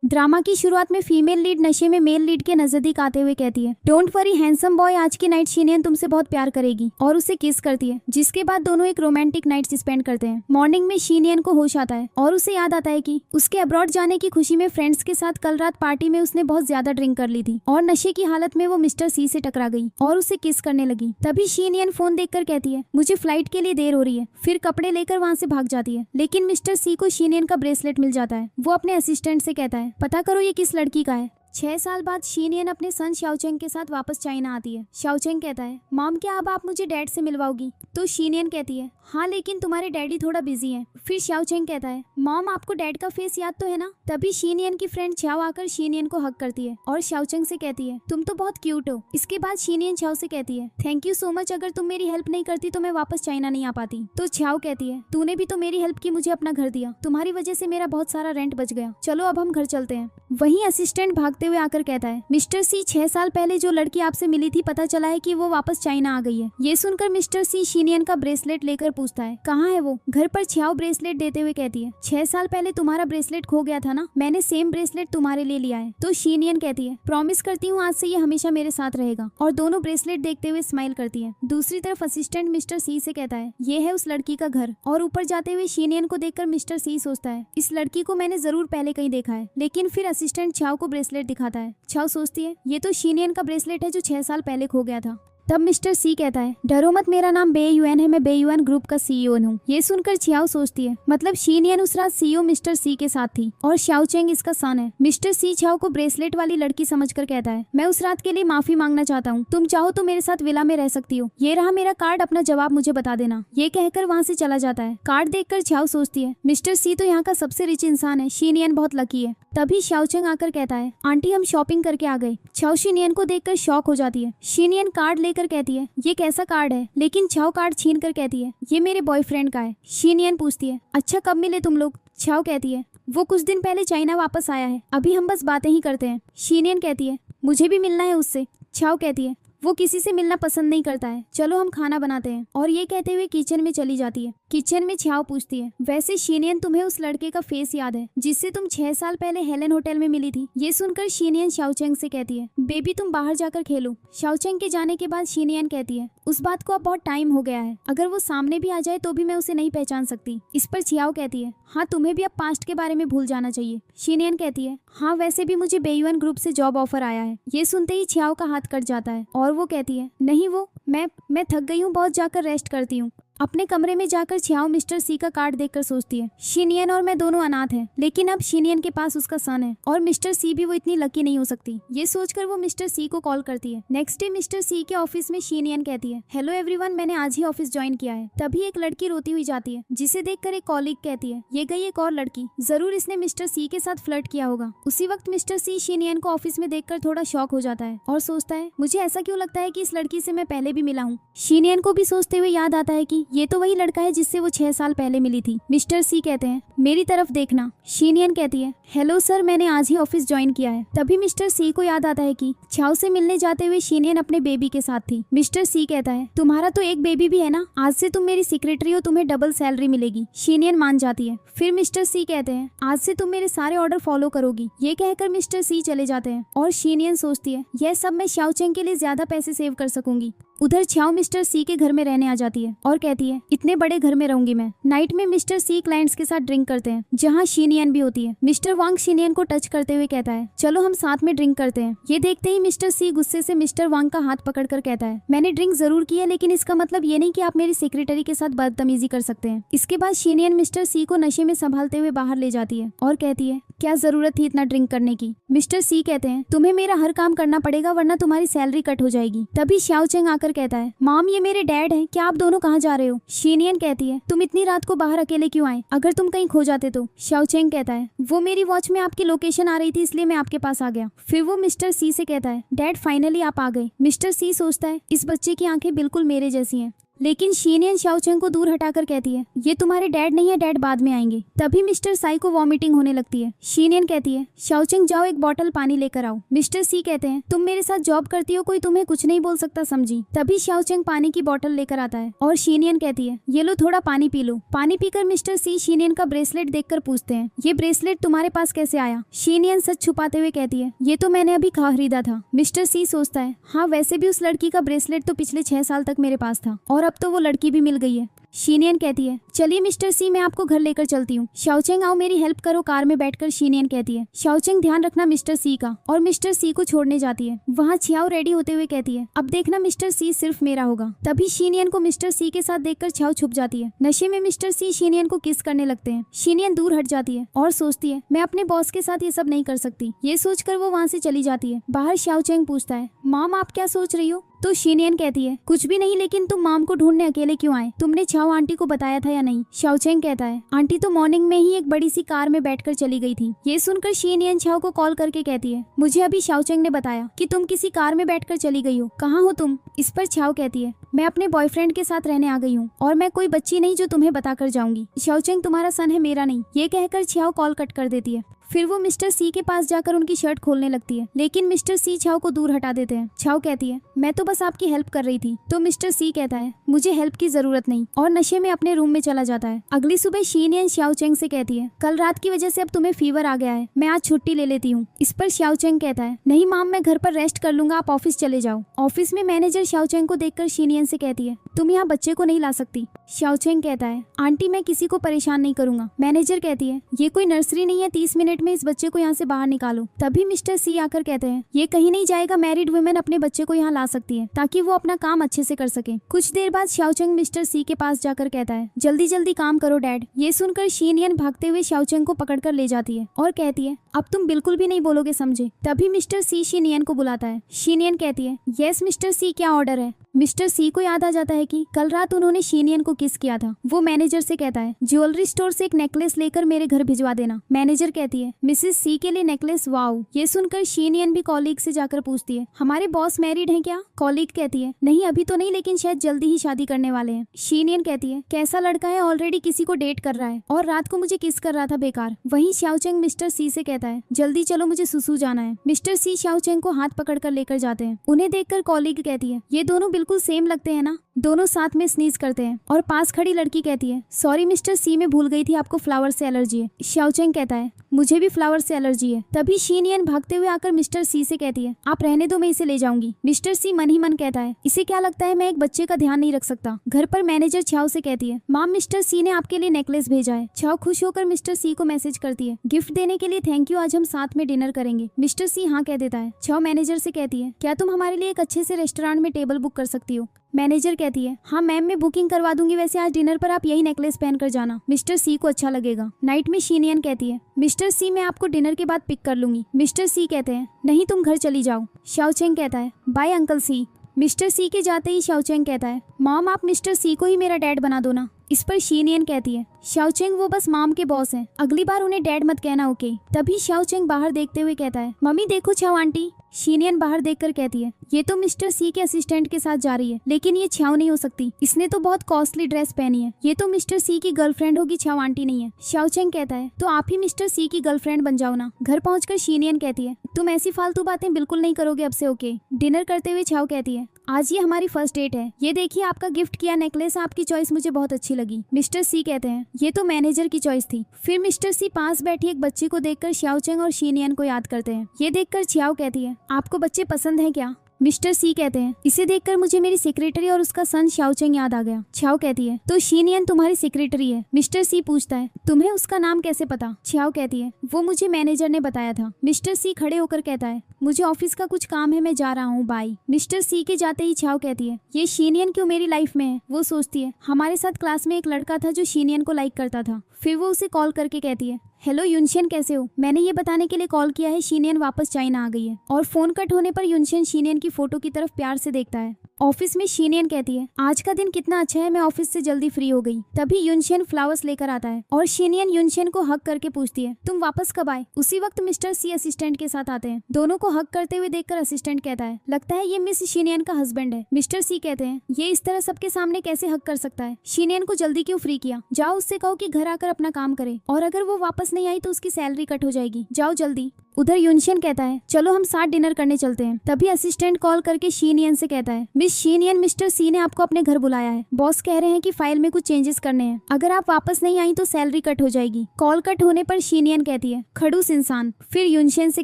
Drama की शुरुआत में फीमेल लीड नशे में मेल लीड के नजदीक आते हुए कहती है, डोंट वरी हैंडसम बॉय, आज की नाइट शीनियन तुमसे बहुत प्यार करेगी, और उसे किस करती है, जिसके बाद दोनों एक रोमांटिक नाइट स्पेंड करते हैं। मॉर्निंग में शीनियन को होश आता है और उसे याद आता है कि उसके अब्रॉड जाने की खुशी में फ्रेंड्स के साथ कल रात पार्टी में उसने बहुत ज्यादा ड्रिंक कर ली थी और नशे की हालत में वो मिस्टर सी से टकरा गई और उसे किस करने लगी। तभी शीनियन फोन देखकर कहती है, मुझे फ्लाइट के लिए देर हो रही है। फिर कपड़े लेकर वहाँ से भाग जाती है, लेकिन मिस्टर सी को शीनियन का ब्रेसलेट मिल जाता है। वो अपने असिस्टेंट से कहता है, पता करो ये किस लड़की का है। 6 साल बाद शीनियन अपने सन शाओचेंग के साथ वापस चाइना आती है। शाओचेंग कहता है, मॉम क्या अब आप मुझे डैड से मिलवाओगी? तो शीनियन कहती है, हाँ लेकिन तुम्हारे डैडी थोड़ा बिजी हैं। फिर शाओचेंग कहता है, मॉम आपको डैड का फेस याद तो है ना? तभी शीनियन की फ्रेंड छाओ आकर शीनियन को हग करती है और शाओचेंग से कहती है, तुम तो बहुत क्यूट हो। इसके बाद शीनियन छाओ से कहती है, थैंक यू सो मच, अगर तुम मेरी हेल्प नहीं करती तो मैं वापस चाइना नहीं आ पाती। तो छाओ कहती है, तूने भी तो मेरी हेल्प की, मुझे अपना घर दिया, तुम्हारी वजह से मेरा बहुत सारा रेंट बच गया, चलो अब हम घर चलते हैं। वहीं असिस्टेंट भागते हुए आकर कहता है, मिस्टर सी 6 साल पहले जो लड़की आपसे मिली थी पता चला है कि वो वापस चाइना आ गई है। ये सुनकर मिस्टर सी शीनियन का ब्रेसलेट लेकर पूछता है, कहाँ है वो? घर पर छाओ ब्रेसलेट देते हुए कहती है, 6 साल पहले तुम्हारा ब्रेसलेट खो गया था ना, मैंने सेम ब्रेसलेट तुम्हारे लिए लिया है। तो शीनियन कहती है, प्रॉमिस करती हूँ आज से ये हमेशा मेरे साथ रहेगा, और दोनों ब्रेसलेट देखते हुए स्माइल करती है। दूसरी तरफ असिस्टेंट मिस्टर सी से कहता है, ये है उस लड़की का घर, और ऊपर जाते हुए शीनियन को देखकर मिस्टर सी सोचता है, इस लड़की को मैंने जरूर पहले कहीं देखा है। लेकिन फिर असिस्टेंट छाओ को ब्रेसलेट दिखाता है। छाओ सोचती है, ये तो शीनियन का ब्रेसलेट है जो 6 साल पहले खो गया था। तब मिस्टर सी कहता है, डरो मत, मेरा नाम बे युएन है, मैं बे युएन ग्रुप का सीईओ हूँ। ये सुनकर छियाओ सोचती है, मतलब शीनियन उस रात सीईओ मिस्टर सी के साथ थी और शाओचेंग इसका सन है। मिस्टर सी छियाओ को ब्रेसलेट वाली लड़की समझकर कहता है, मैं उस रात के लिए माफी मांगना चाहता हूँ, तुम चाहो तो मेरे साथ विला में रह सकती हो, ये रहा मेरा कार्ड, अपना जवाब मुझे बता देना। ये कहकर वहाँ से चला जाता है। कार्ड देखकर छियाओ सोचती है, मिस्टर सी तो यहाँ का सबसे रिच इंसान है, शीनियन बहुत लकी है। तभी शाओचेंग आकर कहता है, आंटी हम शॉपिंग करके आ गए। छाओ शीनियन को देखकर शॉक हो जाती है। शीनियन कार्ड लेकर कहती है, ये कैसा कार्ड है? लेकिन छाओ कार्ड छीन कर कहती है, ये मेरे बॉयफ्रेंड का है। शीनियन पूछती है, अच्छा कब मिले तुम लोग? छाओ कहती है, वो कुछ दिन पहले चाइना वापस आया है, अभी हम बस बातें ही करते हैं। शीनियन कहती है, मुझे भी मिलना है उससे। छाओ कहती है, वो किसी से मिलना पसंद नहीं करता है, चलो हम खाना बनाते हैं। और ये कहते हुए किचन में चली जाती है। किचन में छाओ पूछती है, वैसे शीनियन तुम्हें उस लड़के का फेस याद है जिससे तुम 6 साल पहले हेलन होटल में मिली थी? ये सुनकर शीनियन शाओचेंग से कहती है, बेबी तुम बाहर जाकर खेलो। शाओचेंग के जाने के बाद शीनियन कहती है, उस बात को अब बहुत टाइम हो गया है, अगर वो सामने भी आ जाए तो भी मैं उसे नहीं पहचान सकती। इस पर छियाओ कहती है, हाँ तुम्हें भी अब पास्ट के बारे में भूल जाना चाहिए। शीनियन कहती है, हाँ वैसे भी मुझे बेयुएन ग्रुप से जॉब ऑफर आया है। ये सुनते ही छियाओ का हाथ कट जाता है और वो कहती है, नहीं वो मैं थक गई हूँ, बहुत, जाकर रेस्ट करती हूँ। अपने कमरे में जाकर छियाओ मिस्टर सी का कार्ड देखकर सोचती है, शीनियन और मैं दोनों अनाथ हैं, लेकिन अब शीनियन के पास उसका सन है और मिस्टर सी भी वो इतनी लकी नहीं हो सकती। ये सोचकर वो मिस्टर सी को कॉल करती है। नेक्स्ट डे मिस्टर सी के ऑफिस में शीनियन कहती है, हेलो एवरीवन, मैंने आज ही ऑफिस ज्वाइन किया है। तभी एक लड़की रोती हुई जाती है, जिसे देखकर एक कॉलीग कहती है, ये गई एक और लड़की, जरूर इसने मिस्टर सी के साथ फ्लर्ट किया होगा। उसी वक्त मिस्टर सी शीनियन को ऑफिस में देखकर थोड़ा शॉक हो जाता है और सोचता है, मुझे ऐसा क्यों लगता है कि इस लड़की से मैं पहले भी मिला हूँ। शीनियन को भी सोचते हुए याद आता है कि ये तो वही लड़का है जिससे वो 6 साल पहले मिली थी। मिस्टर सी कहते हैं, मेरी तरफ देखना। शीनियन कहती है, हेलो सर, मैंने आज ही ऑफिस ज्वाइन किया है। तभी मिस्टर सी को याद आता है कि छाओ से मिलने जाते हुए शीनियन अपने बेबी के साथ थी। मिस्टर सी कहता है, तुम्हारा तो एक बेबी भी है ना, आज से तुम मेरी सेक्रेटरी हो, तुम्हें डबल सैलरी मिलेगी। शीनियन मान जाती है। फिर मिस्टर सी कहते हैं, आज से तुम मेरे सारे ऑर्डर फॉलो करोगी। ये कहकर मिस्टर सी चले जाते हैं और शीनियन सोचती है, यह सब मैं शाओचेंग के लिए ज्यादा पैसे सेव कर सकूंगी। उधर छाओ मिस्टर सी के घर में रहने आ जाती है और कहती है, इतने बड़े घर में रहूंगी मैं। नाइट में मिस्टर सी क्लाइंट्स के साथ ड्रिंक करते हैं, जहां शीनियन भी होती है। मिस्टर वांग शीनियन को टच करते हुए कहता है, चलो हम साथ में ड्रिंक करते हैं। ये देखते ही मिस्टर सी गुस्से से मिस्टर वांग का हाथ पकड़कर कहता है, मैंने ड्रिंक जरूर की है, लेकिन इसका मतलब ये नहीं कि आप मेरी सेक्रेटरी के साथ बदतमीजी कर सकते हैं। इसके बाद शीनियन मिस्टर सी को नशे में संभालते हुए बाहर ले जाती है और कहती है, क्या जरूरत थी इतना ड्रिंक करने की? मिस्टर सी कहते हैं, तुम्हें मेरा हर काम करना पड़ेगा वरना तुम्हारी सैलरी कट हो जाएगी। तभी शाओचेंग आकर कहता है, मॉम ये मेरे डैड हैं, क्या आप दोनों कहाँ जा रहे हो? शीनियन कहती है, तुम इतनी रात को बाहर अकेले क्यों आए? अगर तुम कहीं खो जाते तो? शाओचेंग कहता है, वो मेरी वॉच में आपकी लोकेशन आ रही थी इसलिए मैं आपके पास आ गया। फिर वो मिस्टर सी से कहता है, डैड फाइनली आप आ गए। मिस्टर सी सोचता है, इस बच्चे की आंखें बिल्कुल मेरे जैसी हैं। लेकिन शीनियन शाओचेंग को दूर हटाकर कहती है ये तुम्हारे डैड नहीं है, डैड बाद में आएंगे। तभी मिस्टर साई को वॉमिटिंग होने लगती है। शीनियन कहती है शाओचेंग जाओ एक बॉटल पानी लेकर आओ। मिस्टर सी कहते हैं तुम मेरे साथ जॉब करती हो, कोई तुम्हें कुछ नहीं बोल सकता समझी। तभी शाओचेंग पानी की बॉटल लेकर आता है और शीनियन कहती है ये लो थोड़ा पानी पी लो। पानी पीकर मिस्टर सी शीनियन का ब्रेसलेट देखकर पूछते हैं ये ब्रेसलेट तुम्हारे पास कैसे आया। शीनियन सच छुपाते हुए कहती है ये तो मैंने अभी खरीदा था। मिस्टर सी सोचता है हाँ वैसे भी उस लड़की का ब्रेसलेट तो पिछले 6 साल तक मेरे पास था और अब तो वो लड़की भी मिल गई है। शीनियन कहती है चलिए मिस्टर सी मैं आपको घर लेकर चलती हूँ। शाओचेंग आओ मेरी हेल्प करो। कार में बैठकर शीनियन कहती है शाओचेंग ध्यान रखना मिस्टर सी का, और मिस्टर सी को छोड़ने जाती है। वहाँ छियाओ रेडी होते हुए कहती है अब देखना मिस्टर सी सिर्फ मेरा होगा। तभी शीनियन को मिस्टर सी के साथ देखकर छियाओ छुप जाती है। नशे में मिस्टर सी शीनियन को किस करने लगते हैं। शीनियन दूर हट जाती है और सोचती है मैं अपने बॉस के साथ ये सब नहीं कर सकती। ये सोचकर वो वहाँ से चली जाती है। बाहर शाओचेंग पूछता है मॉम आप क्या सोच रही हो। तो शीनियन कहती है कुछ भी नहीं, लेकिन तुम मॉम को ढूंढने अकेले क्यों आए, तुमने छाओ आंटी को बताया था या नहीं। शाओचेंग कहता है आंटी तो मॉर्निंग में ही एक बड़ी सी कार में बैठकर चली गई थी। ये सुनकर शीनियन छाओ को कॉल करके कहती है मुझे अभी शाओचेंग ने बताया कि तुम किसी कार में बैठकर चली गई हो, कहाँ हो तुम। इस पर छाओ कहती है मैं अपने बॉयफ्रेंड के साथ रहने आ गई हूँ और मैं कोई बच्ची नहीं जो तुम्हें बताकर जाऊंगी। शाओचेंग तुम्हारा सन है मेरा नहीं। ये कहकर छाओ कॉल कट कर देती है। फिर वो मिस्टर सी के पास जाकर उनकी शर्ट खोलने लगती है, लेकिन मिस्टर सी छाओ को दूर हटा देते हैं। छाओ कहती है मैं तो बस आपकी हेल्प कर रही थी। तो मिस्टर सी कहता है मुझे हेल्प की जरूरत नहीं, और नशे में अपने रूम में चला जाता है। अगली सुबह शीनियन शाओचेंग से कहती है कल रात की वजह से अब तुम्हें फीवर आ गया है, मैं आज छुट्टी ले लेती हूँ। इस पर शाओचेंग कहता है नहीं माम मैं घर पर रेस्ट कर लूंगा, आप ऑफिस चले जाओ। ऑफिस में मैनेजर शाओचेंग को देखकर शीनियन से कहती है तुम यहाँ बच्चे को नहीं ला सकती। शाओचेंग कहता है आंटी मैं किसी को परेशान नहीं करूंगा। मैनेजर कहती है ये कोई नर्सरी नहीं है, 30 मिनट में इस बच्चे को यहाँ से बाहर निकालो। तभी मिस्टर सी आकर कहते हैं ये कहीं नहीं जाएगा, मैरिड वुमेन अपने बच्चे को यहाँ ला सकती है ताकि वो अपना काम अच्छे से कर सके। कुछ देर बाद शाओचेंग मिस्टर सी के पास जाकर कहता है जल्दी जल्दी काम करो डैड। ये सुनकर शीनियन भागते हुए शाओचेंग को पकड़कर ले जाती है और कहती है अब तुम बिल्कुल भी नहीं बोलोगे समझे। तभी मिस्टर सी शीनियन को बुलाता है। शीनियन कहती है यस मिस्टर सी क्या ऑर्डर है। मिस्टर सी को याद आ जाता है कि कल रात उन्होंने शीनियन को किस किया था। वो मैनेजर से कहता है ज्वेलरी स्टोर से एक नेकलेस लेकर मेरे घर भिजवा देना। मैनेजर कहती है मिसेस सी के लिए नेकलेस, वाओ। ये सुनकर शीनियन भी कॉलीग से जाकर पूछती है हमारे बॉस मैरिड हैं क्या। कॉलीग कहती है नहीं अभी तो नहीं, लेकिन शायद जल्दी ही शादी करने वाले हैं। शीनियन कहती है कैसा लड़का है, ऑलरेडी किसी को डेट कर रहा है और रात को मुझे किस कर रहा था बेकार। वहीं शाओचेंग मिस्टर सी से कहता है जल्दी चलो मुझे सुसु जाना है। मिस्टर सी शाओचेंग को हाथ पकड़कर लेकर जाते हैं। उन्हें देखकर कॉलीग कहती है ये दोनों बिल्कुल सेम लगते हैं ना। दोनों साथ में स्नीज करते हैं और पास खड़ी लड़की कहती है सॉरी मिस्टर सी मैं भूल गई थी आपको फ्लावर से एलर्जी है। शाओचेंग कहता है मुझे भी फ्लावर से एलर्जी है। तभी शीनियन भागते हुए आकर मिस्टर सी से कहती है आप रहने दो मैं इसे ले जाऊंगी। मिस्टर सी मन ही मन कहता है इसे क्या लगता है मैं एक बच्चे का ध्यान नहीं रख सकता। घर पर मैनेजर छाओ से कहती है माम मिस्टर सी ने आपके लिए नेकलेस भेजा है। छाओ खुश होकर मिस्टर सी को मैसेज करती है गिफ्ट देने के लिए थैंक यू, आज हम साथ में डिनर करेंगे। मिस्टर सी हाँ कह देता है। छाओ मैनेजर से कहती है क्या तुम हमारे लिए एक अच्छे से रेस्टोरेंट में टेबल बुक कर सकती हो। मैनेजर कहती है हाँ मैम मैं बुकिंग करवा दूंगी, वैसे आज डिनर पर आप यही नेकलेस पहन कर जाना, मिस्टर सी को अच्छा लगेगा। नाइट में शीनियन कहती है मिस्टर सी मैं आपको डिनर के बाद पिक कर लूंगी। मिस्टर सी कहते हैं नहीं तुम घर चली जाओ। शाओचेंग कहता है बाय अंकल सी। मिस्टर सी के जाते ही शाओचेंग कहता है मॉम आप मिस्टर सी को ही मेरा डैड बना दो ना। इस पर शीनियन कहती है शाओचेंग वो बस मॉम के बॉस हैं, अगली बार उन्हें डैड मत कहना ओके। तभी शाओचेंग बाहर देखते हुए कहता है मम्मी देखो छाओ आंटी। शीनियन बाहर देखकर कहती है ये तो मिस्टर सी के असिस्टेंट के साथ जा रही है, लेकिन ये छाओ नहीं हो सकती, इसने तो बहुत कॉस्टली ड्रेस पहनी है, ये तो मिस्टर सी की गर्लफ्रेंड होगी, छाओ आंटी नहीं है। शाओचेंग कहता है तो आप ही मिस्टर सी की गर्लफ्रेंड बन जाओ ना। घर पहुंचकर शीनियन कहती है तुम ऐसी फालतू बातें बिल्कुल नहीं करोगे अब से ओके। डिनर करते हुए छाओ कहती है आज ये हमारी फर्स्ट डेट है, ये देखिए आपका गिफ्ट किया नेकलेस, आपकी चॉइस मुझे बहुत अच्छी लगी। मिस्टर सी कहते हैं ये तो मैनेजर की चॉइस थी। फिर मिस्टर सी पास बैठी एक बच्ची को देखकर शाओचेंग और शीनियन को याद करते हैं। ये देखकर छियाओ कहती है आपको बच्चे पसंद हैं क्या। मिस्टर सी कहते हैं इसे देखकर मुझे मेरी सेक्रेटरी और उसका सन शाओचेंग याद आ गया। छाओ कहती है तो शीनियन तुम्हारी सेक्रेटरी है। मिस्टर सी पूछता है तुम्हें उसका नाम कैसे पता। छाओ कहती है वो मुझे मैनेजर ने बताया था। मिस्टर सी खड़े होकर कहता है मुझे ऑफिस का कुछ काम है, मैं जा रहा हूँ, बाय। मिस्टर सी के जाते ही छाओ कहती है ये शीनियन क्यों मेरी लाइफ में है। वो सोचती है हमारे साथ क्लास में एक लड़का था जो शीनियन को लाइक करता था। फिर वो उसे कॉल करके कहती है हेलो युनशियन कैसे हो, मैंने ये बताने के लिए कॉल किया है शीनियन वापस चाइना आ गई है। और फोन कट होने पर युनशियन शीनियन की फोटो की तरफ प्यार से देखता है। ऑफिस में शीनियन कहती है आज का दिन कितना अच्छा है, मैं ऑफिस से जल्दी फ्री हो गई। तभी युनशेन फ्लावर्स लेकर आता है और शीनियन युनशेन को हक करके पूछती है तुम वापस कब आए। उसी वक्त मिस्टर सी असिस्टेंट के साथ आते हैं। दोनों को हक करते हुए देखकर असिस्टेंट कहता है लगता है ये मिस शीनियन का हस्बैंड है। मिस्टर सी कहते हैं ये इस तरह सबके सामने कैसे हक कर सकता है, शीनियन को जल्दी क्यों फ्री किया। जाओ उससे कहो कि घर आकर अपना काम करे और अगर वो वापस नहीं आई तो उसकी सैलरी कट हो जाएगी, जाओ जल्दी। उधर युनशेन कहता है चलो हम साथ डिनर करने चलते हैं। तभी असिस्टेंट कॉल करके शीनियन से कहता है मिस शीनियन, मिस्टर सी ने आपको अपने घर बुलाया है। बॉस कह रहे हैं कि फाइल में कुछ चेंजेस करने हैं, अगर आप वापस नहीं आई तो सैलरी कट हो जाएगी। कॉल कट होने पर शीनियन कहती है खड़ूस इंसान। फिर युनशेन से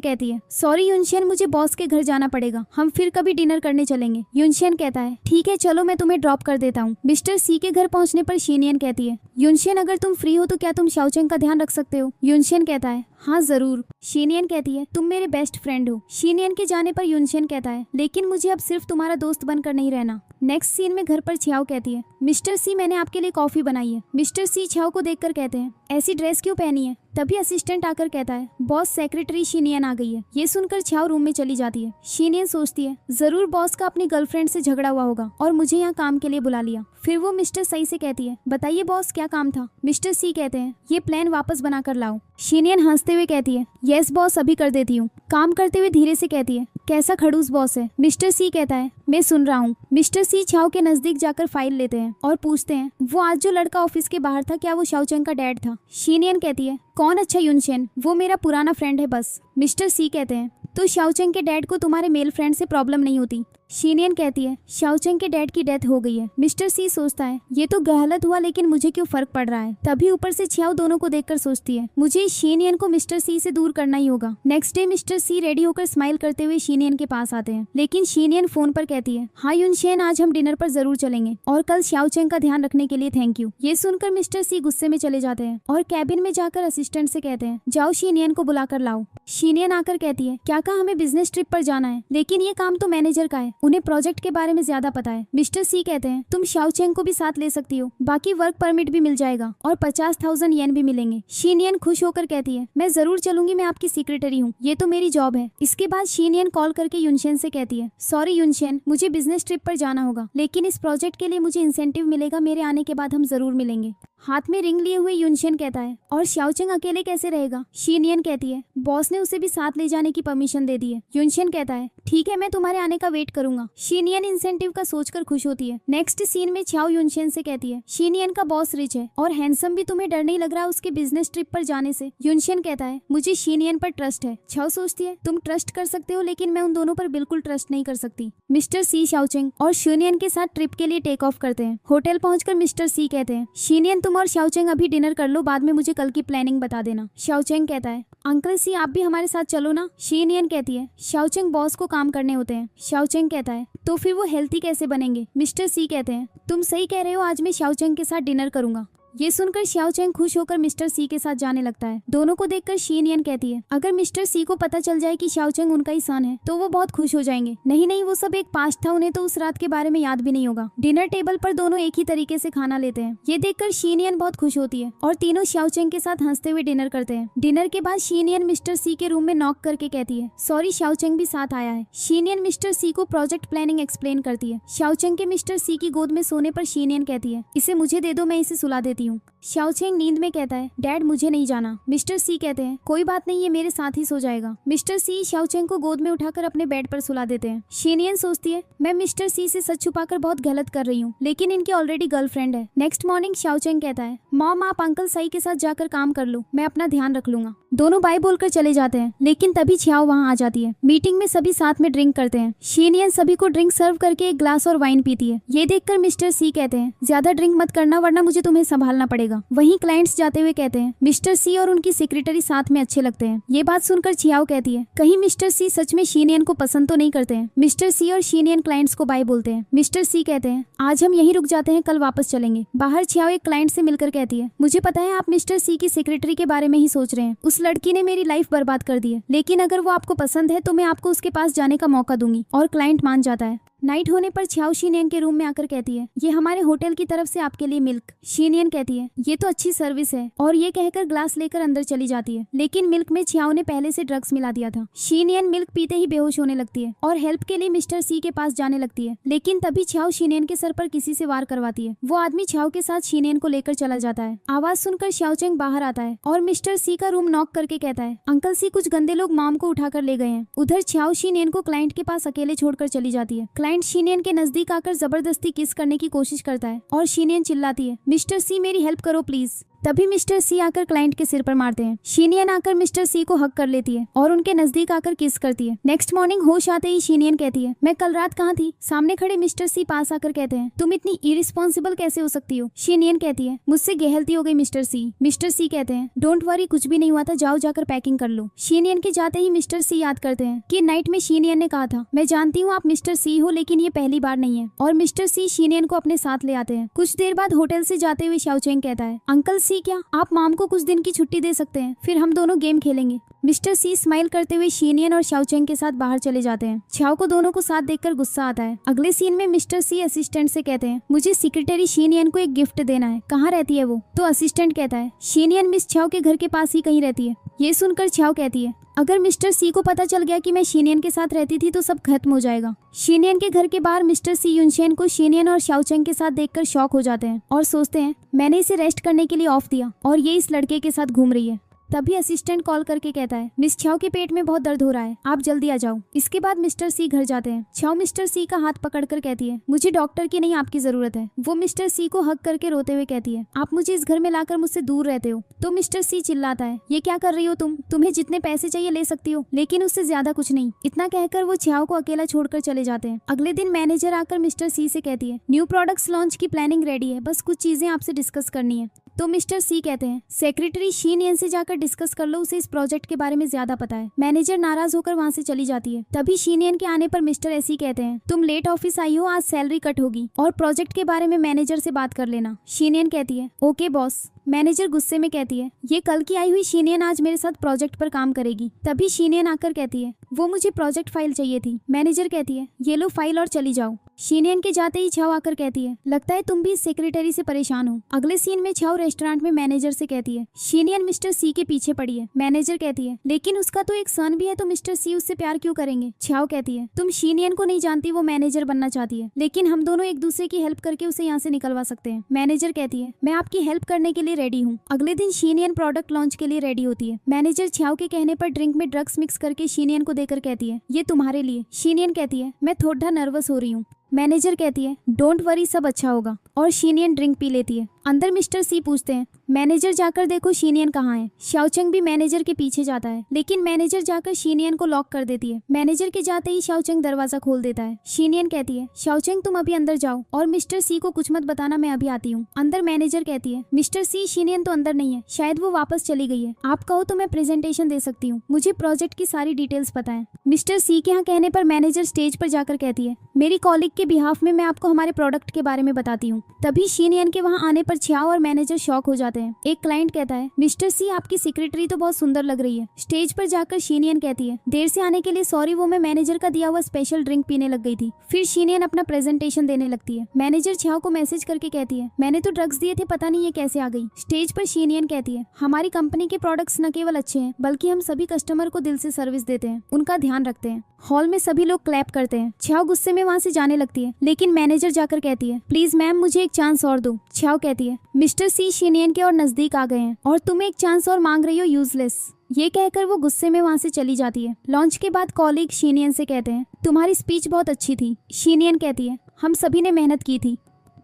कहती है सॉरी युनशेन, मुझे बॉस के घर जाना पड़ेगा, हम फिर कभी डिनर करने चलेंगे। युनशेन कहता है ठीक है चलो मैं तुम्हें ड्रॉप कर देता हूँ। मिस्टर सी के घर पहुँचने पर शीनियन कहती है युनशेन अगर तुम फ्री हो तो क्या तुम शाओचेंग का ध्यान रख सकते हो। युनशेन कहता है हाँ जरूर। शीनियन कहती है तुम मेरे बेस्ट फ्रेंड हो। शीनियन के जाने पर युनशेन कहता है लेकिन मुझे अब सिर्फ तुम्हारा दोस्त बनकर नहीं रहना। नेक्स्ट सीन में घर पर छियाओ कहती है मिस्टर सी मैंने आपके लिए कॉफी बनाई है। मिस्टर सी छियाओ को देखकर कहते हैं ऐसी ड्रेस क्यों पहनी है। तभी असिस्टेंट आकर कहता है बॉस सेक्रेटरी शीनियन आ गई है। ये सुनकर छियाओ रूम में चली जाती है। शीनियन सोचती है जरूर बॉस का अपनी गर्लफ्रेंड से झगड़ा हुआ होगा और मुझे यहाँ काम के लिए बुला लिया। फिर वो मिस्टर सी से कहती है बताइए बॉस क्या काम था। मिस्टर सी कहते हैं ये प्लान वापस बनाकर लाओ। शीनियन हंसते हुए कहती है यस बॉस अभी कर देती हूँ। काम करते हुए धीरे से कहती है कैसा खड़ूस बॉस है। मिस्टर सी कहता है मैं सुन रहा हूँ। मिस्टर सी छियाओ के नजदीक जाकर फाइल लेते हैं और पूछते हैं वो आज जो लड़का ऑफिस के बाहर था क्या वो शाओचेंग का डैड था। शीनियन कहती है कौन अच्छा युनशेन, वो मेरा पुराना फ्रेंड है बस। मिस्टर सी कहते हैं तो शाओचेंग के डैड को तुम्हारे मेल फ्रेंड से प्रॉब्लम नहीं होती। शीनियन कहती है शाओचेंग के डैड की डेथ हो गई है। मिस्टर सी सोचता है ये तो गलत हुआ लेकिन मुझे क्यों फर्क पड़ रहा है। तभी ऊपर से छियाओ दोनों को देखकर सोचती है मुझे शीनियन को मिस्टर सी से दूर करना ही होगा। नेक्स्ट डे मिस्टर सी रेडी होकर स्माइल करते हुए शीनियन के पास आते हैं लेकिन शीनियन फोन पर कहती है हाँ युनशेन आज हम डिनर पर जरूर चलेंगे और कल शाओचेंग का ध्यान रखने के लिए थैंक यू। ये सुनकर मिस्टर सी गुस्से में चले जाते हैं और कैबिन में जाकर असिस्टेंट से कहते हैं जाओ शीनियन को बुलाकर लाओ। शीनियन आकर कहती है क्या कहा हमें बिजनेस ट्रिप पर जाना है लेकिन ये काम तो मैनेजर का है, उन्हें प्रोजेक्ट के बारे में ज्यादा पता है। मिस्टर सी कहते हैं तुम शाओचेंग को भी साथ ले सकती हो, बाकी वर्क परमिट भी मिल जाएगा और 50,000 येन भी मिलेंगे। शीनियन खुश होकर कहती है मैं जरूर चलूंगी, मैं आपकी सेक्रेटरी हूँ, ये तो मेरी जॉब है। इसके बाद शीनियन कॉल करके युनशेन से कहती है सॉरी युनशेन मुझे बिजनेस ट्रिप पर जाना होगा लेकिन इस प्रोजेक्ट के लिए मुझे इंसेंटिव मिलेगा, मेरे आने के बाद हम जरूर मिलेंगे। हाथ में रिंग लिए हुए युनशेन कहता है और शाओचेंग अकेले कैसे रहेगा। शीनियन कहती है बॉस ने उसे भी साथ ले जाने की परमिशन दे दी है। युनशेन कहता है ठीक है मैं तुम्हारे आने का वेट करूंगा। शीनियन इंसेंटिव का सोचकर खुश होती है। नेक्स्ट सीन में छियाओ युनशेन से कहती है शीनियन का बॉस रिच है और हैंडसम भी, तुम्हें डर नहीं लग रहा उसके बिजनेस ट्रिप पर जाने से। युनशेन कहता है मुझे शीनियन पर ट्रस्ट है। छियाओ सोचती है तुम ट्रस्ट कर सकते हो लेकिन मैं उन दोनों पर बिल्कुल ट्रस्ट नहीं कर सकती। मिस्टर सी शाओचेंग और शीनियन के साथ ट्रिप के लिए टेक ऑफ करते हैं। होटल पहुंचकर मिस्टर सी कहते हैं शीनियन तुम और शाओचेंग अभी डिनर कर लो, बाद में मुझे कल की प्लानिंग बता देना। शाओचेंग कहता है अंकल सी आप भी हमारे साथ चलो ना। शीनियन कहती है शाओचेंग बॉस को काम करने होते हैं। शाओचेंग कहता है तो फिर वो हेल्थी कैसे बनेंगे। मिस्टर सी कहते हैं तुम सही कह रहे हो, आज मैं शाओचेंग के साथ डिनर करूंगा। ये सुनकर शाओचेंग खुश होकर मिस्टर सी के साथ जाने लगता है। दोनों को देखकर शीनियन कहती है अगर मिस्टर सी को पता चल जाए कि शाओचेंग उनका ही सन है तो वो बहुत खुश हो जाएंगे। नहीं वो सब एक पास्ट था, उन्हें तो उस रात के बारे में याद भी नहीं होगा। डिनर टेबल पर दोनों एक ही तरीके से खाना लेते हैं। ये देखकर शीनियन बहुत खुश होती है और तीनों शाओचेंग के साथ हंसते हुए डिनर करते हैं। डिनर के बाद शीनियन मिस्टर सी के रूम में नॉक करके कहती है सॉरी शाओचेंग भी साथ आया है। शीनियन मिस्टर सी को प्रोजेक्ट प्लानिंग एक्सप्लेन करती है। शाओचेंग के मिस्टर सी की गोद में सोने पर शीनियन कहती है इसे मुझे दे दो, मैं इसे सुला देती हूँ। शाओचेंग नींद में कहता है डैड मुझे नहीं जाना। मिस्टर सी कहते हैं कोई बात नहीं, ये मेरे साथ ही सो जाएगा। मिस्टर सी शाओचेंग को गोद में उठाकर अपने बेड पर सुला देते हैं। शीनियन सोचती है मैं मिस्टर सी से सच छुपाकर बहुत गलत कर रही हूँ लेकिन इनकी ऑलरेडी गर्लफ्रेंड है। नेक्स्ट मॉर्निंग शाओचेंग कहता है मॉम आप अंकल साई के साथ जाकर काम कर लो, मैं अपना ध्यान रख लूंगा। दोनों बाय बोलकर चले जाते हैं लेकिन तभी छियाओ वहाँ आ जाती है। मीटिंग में सभी साथ में ड्रिंक करते हैं। शीनियन सभी को ड्रिंक सर्व करके एक ग्लास और वाइन पीती है। ये देखकर मिस्टर सी कहते हैं ज्यादा ड्रिंक मत करना वरना मुझे तुम्हें संभालना पड़ेगा। वहीं क्लाइंट्स जाते हुए कहते हैं मिस्टर सी और उनकी सेक्रेटरी साथ में अच्छे लगते हैं। ये बात सुनकर छियाओ कहती है कहीं मिस्टर सी सच में शीनियन को पसंद तो नहीं करते हैं। मिस्टर सी और शीनियन क्लाइंट्स को बाय बोलते हैं। मिस्टर सी कहते हैं आज हम यहीं रुक जाते हैं, कल वापस चलेंगे। बाहर छियाओ एक क्लाइंट से मिलकर कहती है मुझे पता है आप मिस्टर सी की सेक्रेटरी के बारे में ही सोच रहे हैं, उस लड़की ने मेरी लाइफ बर्बाद कर दी है लेकिन अगर वो आपको पसंद है तो मैं आपको उसके पास जाने का मौका दूंगी। और क्लाइंट मान जाता है। नाइट होने पर छियाओ शीनियन के रूम में आकर कहती है, ये हमारे होटल की तरफ से आपके लिए मिल्क। शीनियन कहती है, ये तो अच्छी सर्विस है, और ये कहकर ग्लास लेकर अंदर चली जाती है। लेकिन मिल्क में छियाओ ने पहले से ड्रग्स मिला दिया था। शीनियन मिल्क पीते ही बेहोश होने लगती है और हेल्प के लिए मिस्टर सी के पास जाने लगती है। लेकिन तभी छियाओ शीनियन के सर पर किसी से वार करवाती है। वो आदमी छियाओ के साथ शीनियन को लेकर चला जाता है। आवाज सुनकर शाओचेंग बाहर आता है और मिस्टर सी का रूम नॉक करके कहता है, अंकल सी, कुछ गंदे लोग मॉम को उठाकर ले गए हैं। उधर छियाओ शीनियन को क्लाइंट के पास अकेले छोड़कर चली जाती है। क्लाइंट शीनियन के नजदीक आकर जबरदस्ती किस करने की कोशिश करता है और शीनियन चिल्लाती है, मिस्टर सी, मेरी हेल्प करो प्लीज। तभी मिस्टर सी आकर क्लाइंट के सिर पर मारते हैं। शीनियन आकर मिस्टर सी को हक कर लेती है और उनके नजदीक आकर किस करती है। नेक्स्ट मॉर्निंग होश आते ही शीनियन कहती है, मैं कल रात कहाँ थी? सामने खड़े मिस्टर सी पास आकर कहते हैं, तुम इतनी इरिस्पॉन्सिबल कैसे हो सकती हो? शीनियन कहती है, मुझसे गहलती हो गई मिस्टर सी। मिस्टर सी कहते हैं, डोंट वरी, कुछ भी नहीं हुआ था, जाओ जाकर पैकिंग कर लो। शीनियन के जाते ही मिस्टर सी याद करते हैं कि नाइट में शीनियन ने कहा था, मैं जानती हूँ आप मिस्टर सी हो, लेकिन ये पहली बार नहीं है। और मिस्टर सी शीनियन को अपने साथ ले आते हैं। कुछ देर बाद होटल से जाते हुए शाओचेंग कहता है, अंकल सी, क्या आप मॉम को कुछ दिन की छुट्टी दे सकते हैं? फिर हम दोनों गेम खेलेंगे। मिस्टर सी स्माइल करते हुए शीनियन और शाओचेंग के साथ बाहर चले जाते हैं। छियाओ को दोनों को साथ देखकर गुस्सा आता है। अगले सीन में मिस्टर सी असिस्टेंट से कहते हैं, मुझे सेक्रेटरी शीनियन को एक गिफ्ट देना है, कहाँ रहती है वो? तो असिस्टेंट कहता है, शीनियन मिस छियाओ के घर के पास ही कहीं रहती है। ये सुनकर छियाओ कहती है, अगर मिस्टर सी को पता चल गया कि मैं शीनियन के साथ रहती थी तो सब खत्म हो जाएगा। शीनियन के घर के बाहर मिस्टर सी युनशेन को शीनियन और शाओचेंग के साथ देखकर शॉक हो जाते हैं और सोचते हैं, मैंने इसे रेस्ट करने के लिए ऑफ दिया और ये इस लड़के के साथ घूम रही है। तभी असिस्टेंट कॉल करके कहता है, मिस छियाओ के पेट में बहुत दर्द हो रहा है, आप जल्दी आ जाओ। इसके बाद मिस्टर सी घर जाते हैं। छियाओ मिस्टर सी का हाथ पकड़कर कहती है, मुझे डॉक्टर की नहीं, आपकी जरूरत है। वो मिस्टर सी को हक करके रोते हुए कहती है, आप मुझे इस घर में लाकर मुझसे दूर रहते हो। तो मिस्टर सी चिल्लाता है, ये क्या कर रही हो तुम? तुम्हें जितने पैसे चाहिए ले सकती हो, लेकिन उससे ज्यादा कुछ नहीं। इतना कहकर वो छियाओ को अकेला छोड़कर चले जाते हैं। अगले दिन मैनेजर आकर मिस्टर सी से कहती है, न्यू प्रोडक्ट्स लॉन्च की प्लानिंग रेडी है, बस कुछ चीजें आपसे डिस्कस करनी है। तो मिस्टर सी कहते हैं, सेक्रेटरी शीनियन से जाकर डिस्कस कर लो, उसे इस प्रोजेक्ट के बारे में ज्यादा पता है। मैनेजर नाराज होकर वहाँ से चली जाती है। तभी शीनियन के आने पर मिस्टर एसी कहते हैं, तुम लेट ऑफिस आई हो, आज सैलरी कट होगी और प्रोजेक्ट के बारे में मैनेजर से बात कर लेना। शीनियन कहती है, ओके बॉस। मैनेजर गुस्से में कहती है, ये कल की आई हुई शीनियन आज मेरे साथ प्रोजेक्ट पर काम करेगी। तभी शीनियन आकर कहती है, वो मुझे प्रोजेक्ट फाइल चाहिए थी। मैनेजर कहती है, ये लो फाइल और चली जाओ। शीनियन के जाते ही छियाओ आकर कहती है, लगता है तुम भी इस सेक्रेटरी से परेशान हो। अगले सीन में छियाओ रेस्टोरेंट में मैनेजर से कहती है, शीनियन मिस्टर सी के पीछे पड़ी है। मैनेजर कहती है, लेकिन उसका तो एक सन भी है, तो मिस्टर सी उससे प्यार क्यों करेंगे? छियाओ कहती है, तुम शीनियन को नहीं जानती, वो मैनेजर बनना चाहती है, लेकिन हम दोनों एक दूसरे की हेल्प करके उसे यहाँ से निकलवा सकते हैं। मैनेजर कहती है, मैं आपकी हेल्प करने के लिए रेडी हूँ। अगले दिन शीनियन प्रोडक्ट लॉन्च के लिए रेडी होती है। मैनेजर छियाओ के कहने पर ड्रिंक में ड्रग्स मिक्स करके शीनियन को देकर कहती है, ये तुम्हारे लिए। शीनियन कहती है, मैं थोड़ा नर्वस हो रही हूँ। मैनेजर कहती है, डोंट वरी, सब अच्छा होगा। और शीनियन ड्रिंक पी लेती है। अंदर मिस्टर सी पूछते हैं, मैनेजर जाकर देखो शीनियन कहाँ है। शाओचेंग भी मैनेजर के पीछे जाता है, लेकिन मैनेजर जाकर शीनियन को लॉक कर देती है। मैनेजर के जाते ही शाओचेंग दरवाजा खोल देता है। शीनियन कहती है, शाओचेंग तुम अभी अंदर जाओ और मिस्टर सी को कुछ मत बताना, मैं अभी आती हूँ। अंदर मैनेजर कहती है, मिस्टर सी, शीनियन तो अंदर नहीं है, शायद वो वापस चली गई है। आप कहो तो मैं प्रेजेंटेशन दे सकती हूँ, मुझे प्रोजेक्ट की सारी डिटेल्स पता है। मिस्टर सी के यहाँ कहने पर मैनेजर स्टेज पर जाकर कहती है, मेरी कॉलीग के बिहाफ में मैं आपको हमारे प्रोडक्ट के बारे में बताती हूँ। तभी शीनियन के वहाँ आने पर छियाओ और मैनेजर शॉक हो जाते हैं। एक क्लाइंट कहता है, मिस्टर सी, आपकी सेक्रेटरी तो बहुत सुंदर लग रही है। स्टेज पर जाकर शीनियन कहती है, देर से आने के लिए सॉरी, वो मैं मैनेजर का दिया हुआ स्पेशल ड्रिंक पीने लग गई थी। फिर शीनियन अपना प्रेजेंटेशन देने लगती है। मैनेजर छियाओ को मैसेज करके कहती है, मैंने तो ड्रग्स दिए थे, पता नहीं ये कैसे आ गई। स्टेज पर शीनियन कहती है, हमारी कंपनी के प्रोडक्ट्स न केवल अच्छे हैं, बल्कि हम सभी कस्टमर को दिल से सर्विस देते हैं, उनका ध्यान रखते हैं। हॉल में सभी लोग क्लैप करते हैं। छियाओ गुस्से में वहाँ से जाने लगती है, लेकिन मैनेजर जाकर कहती है, प्लीज मैम, मुझे एक चांस और दो। छियाओ कहती है, मिस्टर सी शीनियन के और नजदीक आ गए हैं और तुम एक चांस और मांग रही हो, यूजलेस। ये कहकर वो गुस्से में वहाँ से चली जाती है। लॉन्च के बाद कॉलीग शीनियन से कहते हैं, तुम्हारी स्पीच बहुत अच्छी थी। शीनियन कहती है, हम सभी ने मेहनत की थी।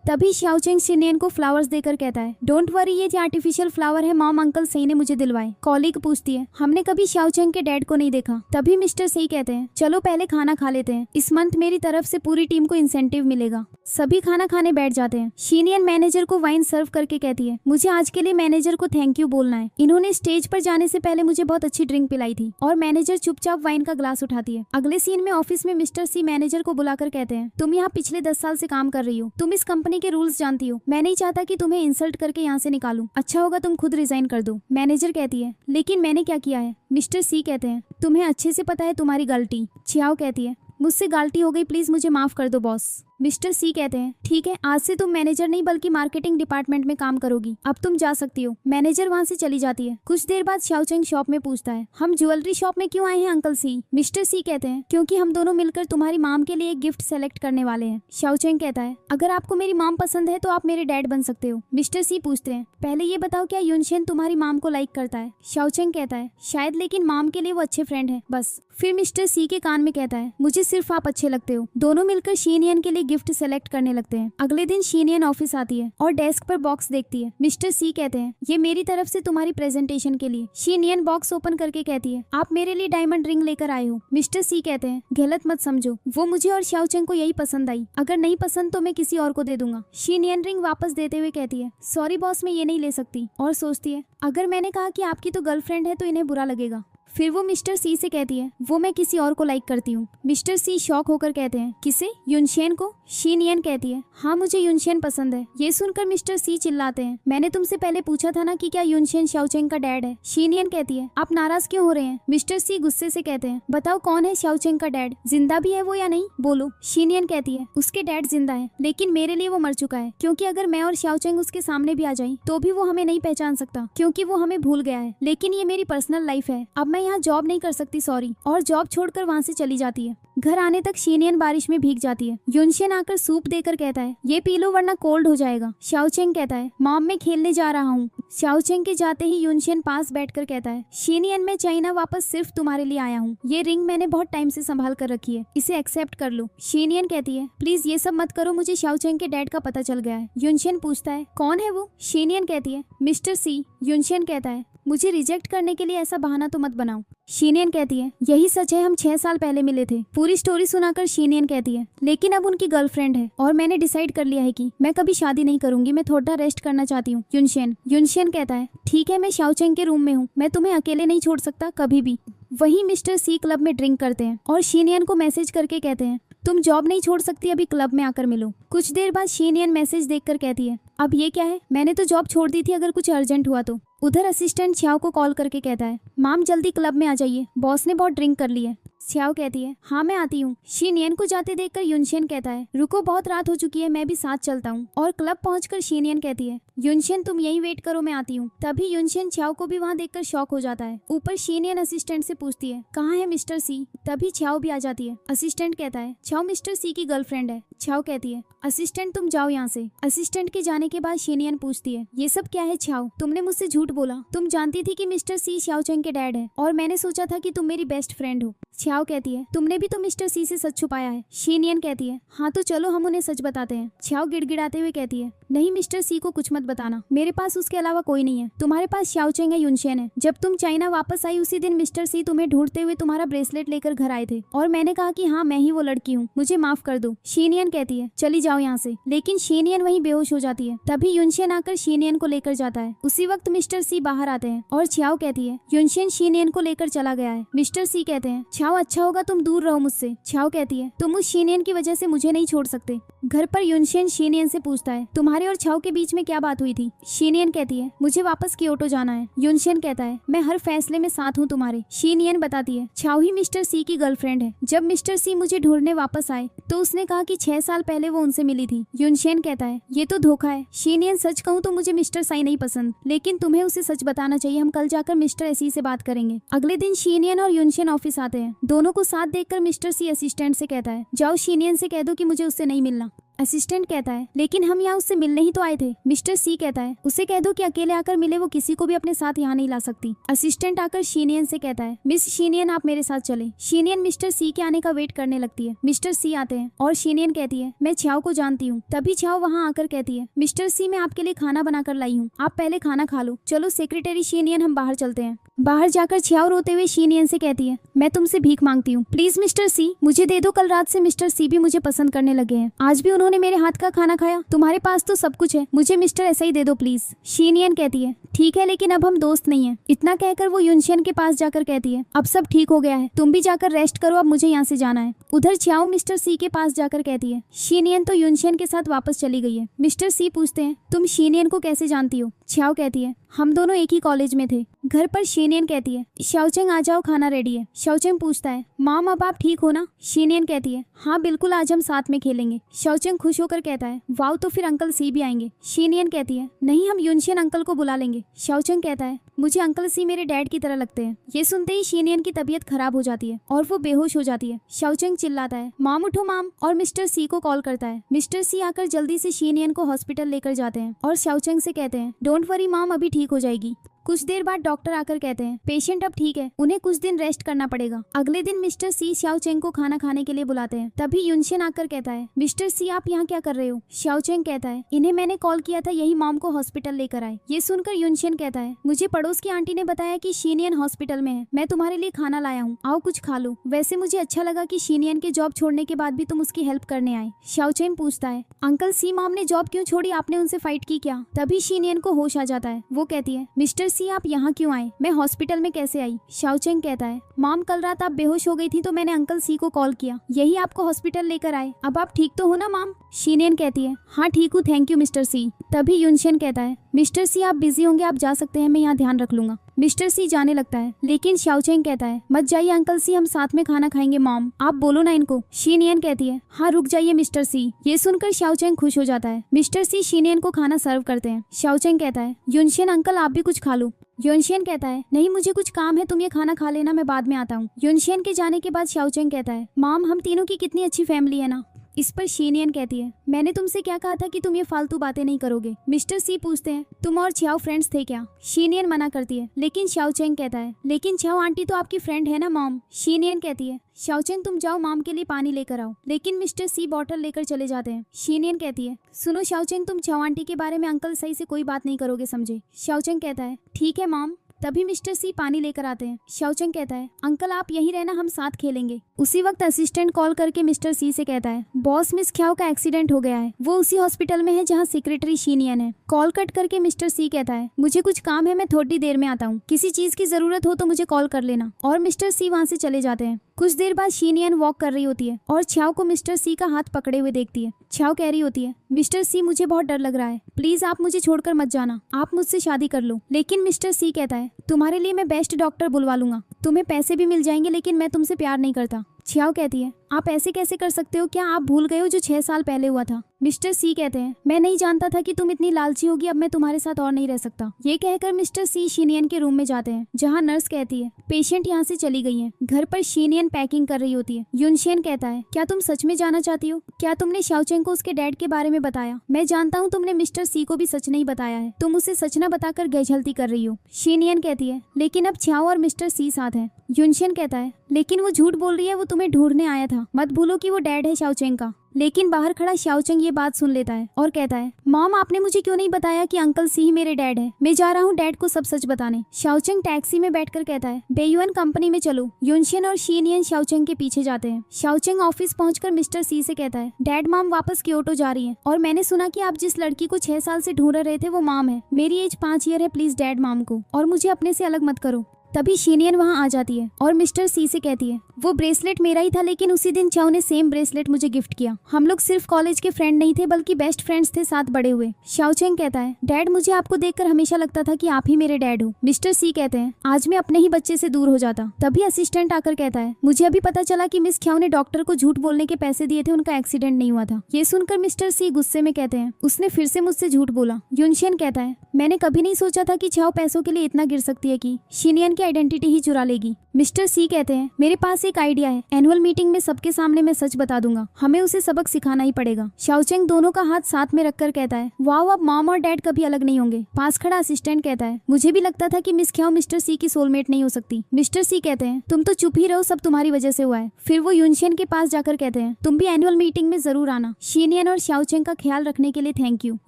तभी शाओचेंग शीनियन को फ्लावर्स देकर कहता है, डोंट वरी, ये आर्टिफिशियल फ्लावर है, मॉम अंकल सही ने मुझे दिलवाए। कॉलीग पूछती है, हमने कभी शाओचेंग के डैड को नहीं देखा। तभी मिस्टर सही कहते हैं, चलो पहले खाना खा लेते हैं, इस मंथ मेरी तरफ से पूरी टीम को इंसेंटिव मिलेगा। सभी खाना खाने बैठ जाते हैं। शीनियन मैनेजर को वाइन सर्व करके कहती है, मुझे आज के लिए मैनेजर को थैंक यू बोलना है, इन्होंने स्टेज पर जाने से पहले मुझे बहुत अच्छी ड्रिंक पिलाई थी। और मैनेजर चुपचाप वाइन का ग्लास उठाती है। अगले सीन में ऑफिस में मिस्टर सी मैनेजर को बुलाकर कहते हैं, तुम यहाँ पिछले 10 साल से काम कर रही हो, तुम इस कंपनी के रूल्स जानती हो, मैं नहीं चाहता कि तुम्हें इंसल्ट करके यहाँ से निकालूं, अच्छा होगा तुम खुद रिजाइन कर दो। मैनेजर कहती है, लेकिन मैंने क्या किया है? मिस्टर सी कहते हैं, तुम्हें अच्छे से पता है तुम्हारी गलती। छियाओ कहती है, मुझसे गलती हो गई, प्लीज मुझे माफ कर दो बॉस। मिस्टर सी कहते हैं ठीक है, आज से तुम मैनेजर नहीं बल्कि मार्केटिंग डिपार्टमेंट में काम करोगी, अब तुम जा सकती हो। मैनेजर वहाँ से चली जाती है। कुछ देर बाद शाओचेंग शॉप में पूछता है हम ज्वेलरी शॉप में क्यों आए हैं अंकल सी? मिस्टर सी कहते हैं क्योंकि हम दोनों मिलकर तुम्हारी माम के लिए एक गिफ्ट सेलेक्ट करने वाले हैं। शाओचेंग कहता है अगर आपको मेरी माम पसंद है तो आप मेरे डैड बन सकते हो। मिस्टर सी पूछते हैं पहले ये बताओ क्या युनशेन तुम्हारी माम को लाइक करता है? शाओचेंग कहता है शायद, लेकिन माम के लिए वो अच्छे फ्रेंड है बस। फिर मिस्टर सी के कान में कहता है मुझे सिर्फ आप अच्छे लगते हो। दोनों मिलकर शीनियन के लिए गिफ्ट सेलेक्ट करने लगते हैं। अगले दिन शीनियन ऑफिस आती है और डेस्क पर बॉक्स देखती है। मिस्टर सी कहते हैं ये मेरी तरफ से तुम्हारी प्रेजेंटेशन के लिए। शीनियन बॉक्स ओपन करके कहती है आप मेरे लिए डायमंड रिंग लेकर आए हो। मिस्टर सी कहते हैं गलत मत समझो, वो मुझे और शाओचेंग को यही पसंद आई, अगर नहीं पसंद तो मैं किसी और को दे दूंगा। शीनियन रिंग वापस देते हुए कहती है सॉरी बॉस, मैं ये नहीं ले सकती। और सोचती है अगर मैंने कहा कि आपकी तो गर्लफ्रेंड है तो इन्हें बुरा लगेगा। फिर वो मिस्टर सी से कहती है वो मैं किसी और को लाइक करती हूँ। मिस्टर सी शॉक होकर कहते हैं किसे? युनशेन को? शीनियन कहती है हाँ मुझे युनशेन पसंद है। ये सुनकर मिस्टर सी चिल्लाते हैं मैंने तुमसे पहले पूछा था ना कि क्या युनशेन शाओचेंग का डैड है। शीनियन कहती है आप नाराज क्यों हो रहे हैं? मिस्टर सी गुस्से से कहते हैं बताओ कौन है शाओचेंग का डैड? जिंदा भी है वो या नहीं, बोलो। शीनियन कहती है उसके डैड जिंदा है लेकिन मेरे लिए वो मर चुका है, क्योंकि अगर मैं और शाओचेंग उसके सामने भी आ जाए तो भी वो हमें नहीं पहचान सकता क्योंकि वो हमें भूल गया है। लेकिन ये मेरी पर्सनल लाइफ है, अब मैं यहाँ जॉब नहीं कर सकती, सॉरी। और जॉब छोड़कर वहाँ से चली जाती है। घर आने तक शीनियन बारिश में भीग जाती है। युनशेन आकर सूप देकर कहता है ये पी लो वरना कोल्ड हो जाएगा। शाओचेंग कहता है मॉम मैं खेलने जा रहा हूँ। शाओचेंग के जाते ही युनशेन पास बैठकर कहता है शीनियन मैं चाइना वापस सिर्फ तुम्हारे लिए आया हूँ। ये रिंग मैंने बहुत टाइम से संभाल कर रखी है, इसे एक्सेप्ट कर लो। शीनियन कहती है प्लीज ये सब मत करो, मुझे शाओचेंग के डैड का पता चल गया है। युनशेन पूछता है कौन है वो? शीनियन कहती है मिस्टर सी। युनशेन कहता है मुझे रिजेक्ट करने के लिए ऐसा बहाना तो मत बनाओ। शीनियन कहती है यही सच है, हम 6 साल पहले मिले थे। पूरी स्टोरी सुनाकर शीनियन कहती है लेकिन अब उनकी गर्लफ्रेंड है और मैंने डिसाइड कर लिया है कि मैं कभी शादी नहीं करूंगी, मैं थोड़ा रेस्ट करना चाहती हूँ। युनशेन कहता है ठीक है, मैं शाओचेंग के रूम में हूँ, मैं तुम्हें अकेले नहीं छोड़ सकता कभी भी। वहीं मिस्टर सी क्लब में ड्रिंक करते हैं और शीनियन को मैसेज करके कहते हैं तुम जॉब नहीं छोड़ सकती, अभी क्लब में आकर मिलो। कुछ देर बाद शीनियन मैसेज देखकर कहती है अब ये क्या है, मैंने तो जॉब छोड़ दी थी, अगर कुछ अर्जेंट हुआ तो। उधर असिस्टेंट छाओ को कॉल करके कहता है माम जल्दी क्लब में आ जाइए, बॉस ने बहुत ड्रिंक कर ली है। छाओ कहती है हाँ मैं आती हूँ। शीनियन को जाते देखकर युनशेन कहता है रुको बहुत रात हो चुकी है, मैं भी साथ चलता हूँ। और क्लब पहुंचकर शीनियन कहती है युनशेन तुम यहीं वेट करो, मैं आती हूँ। तभी युनशेन छाओ को भी वहाँ देखकर शॉक हो जाता है। ऊपर शीनियन असिस्टेंट से पूछती है कहाँ है मिस्टर सी? तभी छाओ भी आ जाती है। असिस्टेंट कहता है छाओ मिस्टर सी की गर्लफ्रेंड है। छाओ कहती है असिस्टेंट तुम जाओ यहाँ से। असिस्टेंट के जाने के बाद शीनियन पूछती है ये सब क्या है छाओ? तुमने मुझसे झूठ बोला, तुम जानती थी कि मिस्टर सी शाओचेंग के डैड है और मैंने सोचा था कि तुम मेरी बेस्ट फ्रेंड हो। छाओ कहती है तुमने भी तो मिस्टर सी से सच छुपाया है। शीनियन कहती है हाँ तो चलो हम उन्हें सच बताते हैं। छाओ गिड़गिड़ाते हुए कहती है नहीं मिस्टर सी को कुछ मत बताना, मेरे पास उसके अलावा कोई नहीं है। तुम्हारे पास शाओचेंग है, युनशेन है। जब तुम चाइना वापस आई उसी दिन मिस्टर सी तुम्हें ढूंढते हुए तुम्हारा ब्रेसलेट लेकर घर आए थे और मैंने कहा कि हाँ मैं ही वो लड़की हूँ, मुझे माफ कर दो। शीनियन कहती है चली जाओ यहाँ से, लेकिन शीनियन वहीं बेहोश हो जाती है। तभी युनशेन आकर शीनियन को लेकर जाता है। उसी वक्त मिस्टर सी बाहर आते हैं और छाओ कहती है युनशेन शीनियन को लेकर चला गया है। मिस्टर सी कहते हैं छाओ अच्छा होगा तुम दूर रहो मुझसे। छाओ कहती है तुम उस शीनियन की वजह से मुझे नहीं छोड़ सकते। घर पर युनशेन शीनियन से पूछता है तुम्हारे और छाओ के बीच में क्या बात हुई थी? शीनियन कहती है मुझे वापस क्योटो जाना है। युनशेन कहता है मैं हर फैसले में साथ हूँ तुम्हारे। शीनियन बताती है छाओ ही मिस्टर सी की गर्लफ्रेंड है। जब मिस्टर सी मुझे ढूंढने वापस आए तो उसने कहा कि 6 साल पहले वो उनसे मिली थी। युनशेन कहता है ये तो धोखा है। शीनियन सच कहूँ तो मुझे मिस्टर साई नहीं पसंद, लेकिन तुम्हें उसे सच बताना चाहिए, हम कल जाकर मिस्टर एसी से बात करेंगे। अगले दिन शीनियन और युनशेन ऑफिस आते हैं। दोनों को साथ देखकर मिस्टर सी असिस्टेंट से कहता है जाओ शीनियन से कह दो कि मुझे उससे नहीं मिलना। असिस्टेंट कहता है लेकिन हम यहाँ उससे मिलने ही तो आए थे। मिस्टर सी कहता है उसे कह दो कि अकेले आकर मिले, वो किसी को भी अपने साथ यहाँ नहीं ला सकती। असिस्टेंट आकर शीनियन से कहता है मिस शीनियन आप मेरे साथ चले। शीनियन मिस्टर सी के आने का वेट करने लगती है। मिस्टर सी आते हैं और शीनियन कहती है मैं छाओ को जानती हूँ। तभी छाओ वहाँ आकर कहती है मिस्टर सी मैं आपके लिए खाना बनाकर लाई हूँ, आप पहले खाना खा लो। चलो सेक्रेटरी शीनियन हम बाहर चलते हैं। बाहर जाकर छाओ रोते हुए शीनियन से कहती है मैं तुमसे भीख मांगती हूँ, प्लीज मिस्टर सी मुझे दे दो। कल रात से मिस्टर सी भी मुझे पसंद करने लगे हैं, आज भी उन्होंने उन्होंने मेरे हाथ का खाना खाया? तुम्हारे पास तो सब कुछ है, मुझे मिस्टर ऐसा ही दे दो प्लीज। शीनियन कहती है ठीक है, लेकिन अब हम दोस्त नहीं है। इतना कहकर वो युनशेन के पास जाकर कहती है अब सब ठीक हो गया है, तुम भी जाकर रेस्ट करो, अब मुझे यहाँ से जाना है। उधर छियाओ मिस्टर सी के पास जाकर कहती है शीनियन तो युनशेन के साथ वापस चली गई है। मिस्टर सी पूछते हैं तुम शीनियन को कैसे जानती हो? छियाओ कहती है हम दोनों एक ही कॉलेज में थे। घर पर शीनियन कहती है शाओचेंग आ जाओ, खाना रेडी है। शाओचेंग पूछता है मॉम अब आप ठीक हो ना? शीनियन कहती है हाँ बिल्कुल, आज हम साथ में खेलेंगे। शाओचेंग खुश होकर कहता है वाओ, तो फिर अंकल सी भी आएंगे। शीनियन कहती है नहीं, हम युनशेन अंकल को बुला लेंगे। शाओचेंग कहता है मुझे अंकल सी मेरे डैड की तरह लगते हैं। ये सुनते ही शीनियन की तबीयत खराब हो जाती है और वो बेहोश हो जाती है। शाओचेंग चिल्लाता है मॉम उठो मॉम, और मिस्टर सी को कॉल करता है। मिस्टर सी आकर जल्दी से शीनियन को हॉस्पिटल लेकर जाते हैं और शाओचेंग से कहते हैं डोंट वरी मॉम, अभी ठीक हो जाएगी। कुछ देर बाद डॉक्टर आकर कहते हैं पेशेंट अब ठीक है, उन्हें कुछ दिन रेस्ट करना पड़ेगा। अगले दिन मिस्टर सी शाओचेंग को खाना खाने के लिए बुलाते हैं। तभी युनशेन आकर कहता है मिस्टर सी आप यहाँ क्या कर रहे हो? शाओचेंग कहता है इन्हें मैंने कॉल किया था, यही मॉम को हॉस्पिटल लेकर आए। ये सुनकर युनशेन कहता है मुझे पड़ोस की आंटी ने बताया कि शीनियन हॉस्पिटल में है, मैं तुम्हारे लिए खाना लाया हूँ, आओ कुछ खा लो। वैसे मुझे अच्छा लगा कि शीनियन के जॉब छोड़ने के बाद भी तुम उसकी हेल्प करने आए। शाओचेंग पूछता है अंकल सी मॉम ने जॉब क्यों छोड़ी, आपने उनसे फाइट की क्या? तभी शीनियन को होश आ जाता है। वो कहती है मिस्टर सी आप यहाँ क्यों आए, मैं हॉस्पिटल में कैसे आई? शाओचेंग कहता है मॉम कल रात आप बेहोश हो गई थी तो मैंने अंकल सी को कॉल किया, यही आपको हॉस्पिटल लेकर आए। अब आप ठीक तो हो ना मॉम? शीनियन कहती है हाँ ठीक हूँ, थैंक यू मिस्टर सी। तभी युनशेन कहता है मिस्टर सी आप बिजी होंगे, आप जा सकते हैं, मैं यहाँ ध्यान रख लूंगा। मिस्टर सी जाने लगता है, लेकिन शाओचेंग कहता है मत जाइए अंकल सी, हम साथ में खाना खाएंगे मॉम, आप बोलो ना इनको। शीनियन कहती है हाँ रुक जाइए मिस्टर सी। ये सुनकर शाओचेंग खुश हो जाता है। मिस्टर सी शीनियन को खाना सर्व करते हैं। शाओचेंग कहता है युनशेन अंकल आप भी कुछ खा लो। युनशेन कहता है नहीं मुझे कुछ काम है, तुम ये खाना खा लेना, मैं बाद में आता हूँ। युनशेन के जाने के बाद शाओचेंग कहता है मॉम हम तीनों की कितनी अच्छी फैमिली है ना। इस पर शीनियन कहती है मैंने तुमसे क्या कहा था कि तुम ये फालतू बातें नहीं करोगे। मिस्टर सी पूछते हैं तुम और छियाओ फ्रेंड्स थे क्या? शीनियन मना करती है, लेकिन शाओचेंग कहता है लेकिन छियाओ आंटी तो आपकी फ्रेंड है ना मॉम। शीनियन कहती है शाओचेंग तुम जाओ मॉम के लिए पानी लेकर आओ, लेकिन मिस्टर सी बॉटल लेकर चले जाते हैं। शीनियन कहती है सुनो शाओचेंग, तुम छियाओ आंटी के बारे में अंकल सही से कोई बात नहीं करोगे, समझे? शाओचेंग कहता है ठीक है मॉम। तभी मिस्टर सी पानी लेकर आते हैं। शाओचेंग कहता है अंकल आप यहीं रहना, हम साथ खेलेंगे। उसी वक्त असिस्टेंट कॉल करके मिस्टर सी से कहता है बॉस मिस ख्याओ का एक्सीडेंट हो गया है, वो उसी हॉस्पिटल में है जहाँ सेक्रेटरी शीनियन है। कॉल कट करके मिस्टर सी कहता है मुझे कुछ काम है, मैं थोड़ी देर में आता हूँ, किसी चीज की जरूरत हो तो मुझे कॉल कर लेना। और मिस्टर सी वहाँ से चले जाते हैं। कुछ देर बाद शीनियन वॉक कर रही होती है और छियाओ को मिस्टर सी का हाथ पकड़े हुए देखती है। छियाओ कह रही होती है मिस्टर सी मुझे बहुत डर लग रहा है, प्लीज आप मुझे छोड़कर मत जाना, आप मुझसे शादी कर लो। लेकिन मिस्टर सी कहता है तुम्हारे लिए मैं बेस्ट डॉक्टर बुलवा लूंगा, तुम्हें पैसे भी मिल जाएंगे, लेकिन मैं तुमसे प्यार नहीं करता। छियाओ कहती है आप ऐसे कैसे कर सकते हो, क्या आप भूल गए हो जो 6 साल पहले हुआ था? मिस्टर सी कहते हैं मैं नहीं जानता था कि तुम इतनी लालची होगी, अब मैं तुम्हारे साथ और नहीं रह सकता। ये कहकर मिस्टर सी शीनियन के रूम में जाते हैं, जहाँ नर्स कहती है पेशेंट यहाँ से चली गई है। घर पर शीनियन पैकिंग कर रही होती है। युनशेन कहता है क्या तुम सच में जाना चाहती हो? क्या तुमने शाओचेंग को उसके डैड के बारे में बताया? मैं जानता हूँ तुमने मिस्टर सी को भी सच नहीं बताया है, तुम उसे सच न बताकर गैजहल्ती कर रही हो। शीनियन कहती है लेकिन अब छियाओ और मिस्टर सी साथ हैं। युनशेन कहता है लेकिन वो झूठ बोल रही है, वो तुम्हें ढूंढने आया था, मत भूलो कि वो डैड है शाओचेंग का। लेकिन बाहर खड़ा शाओचेंग ये बात सुन लेता है और कहता है मॉम आपने मुझे क्यों नहीं बताया कि अंकल सी ही मेरे डैड है, मैं जा रहा हूँ डैड को सब सच बताने। शाओचेंग टैक्सी में बैठकर कहता है बेयुअन कंपनी में चलो। युनशेन और शीनियन शाओचेंग के पीछे जाते हैं। शाओचेंग ऑफिस पहुंचकर मिस्टर सी से कहता है डैड मॉम वापस क्योटो जा रही है और मैंने सुना कि आप जिस लड़की को 6 साल से ढूंढ रहे थे वो मॉम है, मेरी एज 5 ईयर है, प्लीज डैड मॉम को और मुझे अपने से अलग मत करो। तभी शीनियन वहां आ जाती है और मिस्टर सी से कहती है वो ब्रेसलेट मेरा ही था, लेकिन उसी दिन चाओ ने सेम ब्रेसलेट मुझे गिफ्ट किया। हम लोग सिर्फ कॉलेज के फ्रेंड नहीं थे बल्कि बेस्ट फ्रेंड्स थे, साथ बड़े हुए। शाओचेंग कहता है डैड मुझे आपको देखकर हमेशा लगता था कि आप ही मेरे डैड हो। मिस्टर सी कहते हैं आज मैं अपने ही बच्चे से दूर हो जाता। तभी असिस्टेंट आकर कहता है मुझे अभी पता चला कि मिस ख्याओ ने डॉक्टर को झूठ बोलने के पैसे दिए थे, उनका एक्सीडेंट नहीं हुआ था। ये सुनकर मिस्टर सी गुस्से में कहते हैं उसने फिर से मुझसे झूठ बोला। युनशेन कहता है मैंने कभी नहीं सोचा था कि छियाओ पैसों के लिए इतना गिर सकती है कि शीनियन की आइडेंटिटी ही चुरा लेगी। मिस्टर सी कहते हैं मेरे पास एक आइडिया है, एनुअल मीटिंग में सबके सामने मैं सच बता दूंगा, हमें उसे सबक सिखाना ही पड़ेगा। शाओचेंग दोनों का हाथ साथ में रखकर कहता है वाओ अब मॉम और डैड कभी अलग नहीं होंगे। पास खड़ा असिस्टेंट कहता है मुझे भी लगता था कि मिस ख्याओ मिस्टर सी की सोलमेट नहीं हो सकती। मिस्टर सी कहते हैं तुम तो चुप ही रहो, सब तुम्हारी वजह से हुआ है। फिर वो युनशेन के पास जाकर कहते हैं तुम भी एनुअल मीटिंग में जरूर आना, शीनियन और शाओचेंग का ख्याल रखने के लिए थैंक यू।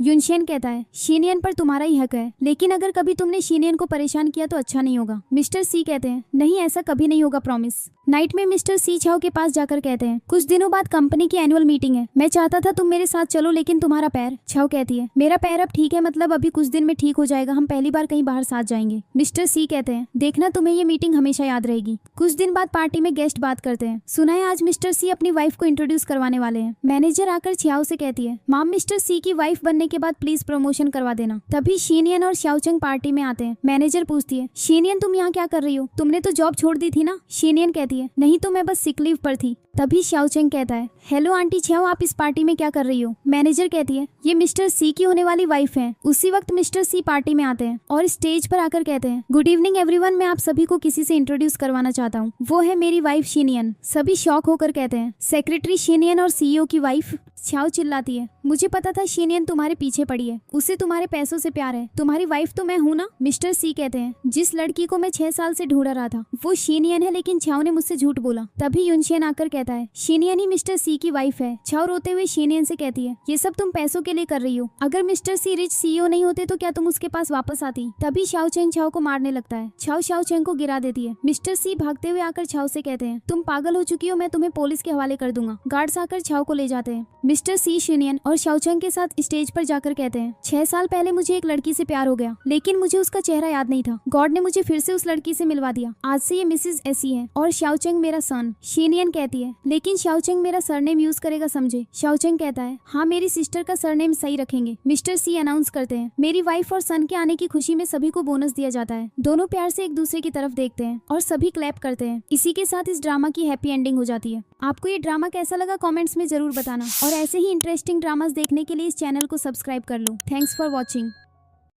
युनशेन कहता है शीनियन पर तुम्हारा ही हक है, लेकिन अगर कभी तुमने शीनियन को परेशान किया तो अच्छा नहीं होगा। मिस्टर सी कहते हैं नहीं ऐसा कभी नहीं होगा, प्रॉमिस। नाइट में मिस्टर सी छाओ के पास जाकर कहते हैं, कुछ दिनों बाद कंपनी की एनुअल मीटिंग है, मैं चाहता था तुम मेरे साथ चलो, लेकिन तुम्हारा पैर। छाओ कहती है, मेरा पैर अब ठीक है, मतलब अभी कुछ दिन में ठीक हो जाएगा, हम पहली बार कहीं बाहर साथ जाएंगे। मिस्टर सी कहते हैं, देखना तुम्हें ये मीटिंग हमेशा याद रहेगी। कुछ दिन बाद पार्टी में गेस्ट बात करते हैं, सुना है आज मिस्टर सी अपनी वाइफ को इंट्रोड्यूस करवाने वाले हैं। मैनेजर आकर छियाओ से कहती है, माम मिस्टर सी की वाइफ बनने के बाद प्लीज प्रमोशन करवा देना। तभी शीनियन और शाओचंग पार्टी में आते हैं। मैनेजर पूछती है, शीनियन तुम यहाँ क्या कर रही हो, तुमने तो जॉब छोड़ दी थी ना। शीनियन कहती है, नहीं तो मैं बस सिक लीव पर थी। तभी शाओचंग कहता है, हेलो आंटी छियाओ, आप इस पार्टी में क्या कर रही हो। मैनेजर कहती है, ये मिस्टर सी की होने वाली वाइफ है। उसी वक्त मिस्टर सी पार्टी में आते हैं और स्टेज पर आकर कहते हैं, गुड इवनिंग एवरीवन, मैं आप सभी को किसी से इंट्रोड्यूस करवाना चाहता हूँ, वो है मेरी वाइफ शीनियन। सभी शॉक होकर कहते हैं, सेक्रेटरी शीनियन और सीईओ की वाइफ। छियाओ चिल्लाती है, मुझे पता था शीनियन तुम्हारे पीछे पड़ी है, उसे तुम्हारे पैसों से प्यार है, तुम्हारी वाइफ तो मैं हूँ ना। मिस्टर सी कहते हैं, जिस लड़की को मैं 6 साल से ढूंढ रहा था वो शीनियन है, लेकिन छियाओ ने मुझसे झूठ बोला। तभी युनशेन आकर कहता है, शीनियन ही मिस्टर सी की वाइफ है। छियाओ रोते हुए शीनियन से कहती है, ये सब तुम पैसों के लिए कर रही हो, अगर मिस्टर सी रिच सीईओ नहीं होते तो क्या तुम उसके पास वापस आती। तभी शाओचेंग छियाओ को मारने लगता है। छियाओ शाओचेंग को गिरा देती है। मिस्टर सी भागते हुए आकर छियाओ से कहते हैं, तुम पागल हो चुकी हो, मैं तुम्हें पुलिस के हवाले कर दूंगा। गार्ड्स आकर छियाओ को ले जाते हैं। मिस्टर सी शीनियन और शाओचेंग के साथ स्टेज पर जाकर कहते हैं, 6 साल पहले मुझे एक लड़की से प्यार हो गया, लेकिन मुझे उसका चेहरा याद नहीं था। गॉड ने मुझे फिर से उस लड़की से मिलवा दिया। आज से ये मिसेस एसी है और शाओचेंग मेरा सन। शीनियन कहती है, लेकिन शाओचेंग मेरा सरनेम यूज करेगा समझे। शाओचेंग कहता है, हाँ मेरी सिस्टर का सरनेम सही रखेंगे। मिस्टर सी अनाउंस करते हैं, मेरी वाइफ और सन के आने की खुशी में सभी को बोनस दिया जाता है। दोनों प्यार से एक दूसरे की तरफ देखते हैं और सभी क्लैप करते हैं। इसी के साथ इस ड्रामा की हैप्पी एंडिंग हो जाती है। आपको ये ड्रामा कैसा लगा कमेंट्स में जरूर बताना और ऐसे ही इंटरेस्टिंग ड्रामास देखने के लिए इस चैनल को सब्सक्राइब कर लो। Thanks for watching.